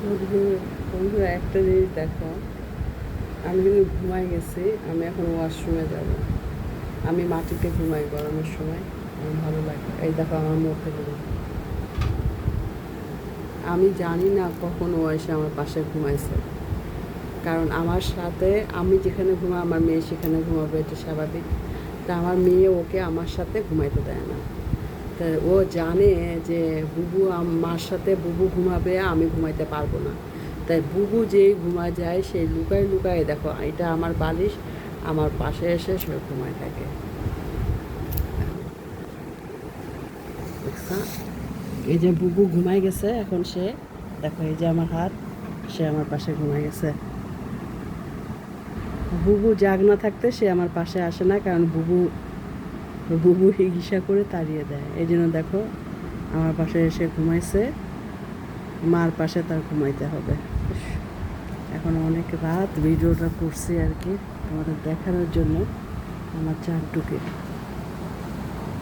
বন্ধুরা একটা জিনিস দেখো, আমি কিন্তু ঘুমাই গেছি। আমি এখন ওয়াশরুমে যাব। আমি মাটিতে ঘুমাই গরমের সময়, আমার ভালো লাগে। এই দেখো আমার মুখে দিল। আমি জানি না কখন ও এসে আমার পাশে ঘুমাইছে, কারণ আমার সাথে আমি যেখানে ঘুমাই আমার মেয়ে সেখানে ঘুমাবে, এটা স্বাভাবিক। তা আমার মেয়ে ওকে আমার সাথে ঘুমাইতে দেয় না। তা ও জানে যে বুবু মার সাথে বুবু ঘুমাবে, আমি ঘুমাইতে পারবো না। তাই বুবু যেই ঘুমায় যায় সেই লুকায় লুকায়, দেখো এটা আমার বালিশ, আমার পাশে এসে সে ঘুমায় থাকে। দেখছো? এই যে বুবু ঘুমায় গেছে এখন, সে দেখো এই যে আমার হাত, সে আমার পাশে ঘুমায় গেছে। বুবু জাগ না থাকতে সে আমার পাশে আসে না, কারণ বুবু বুবু হিংসা করে তাড়িয়ে দেয়। এই জন্য দেখো আমার পাশে এসে ঘুমাইছে, মার পাশে তার ঘুমাইতে হবে। এখন অনেক রাত, ভিডিওটা করছি আর কি তোমাদের দেখানোর জন্য আমার চাঁদটুকে।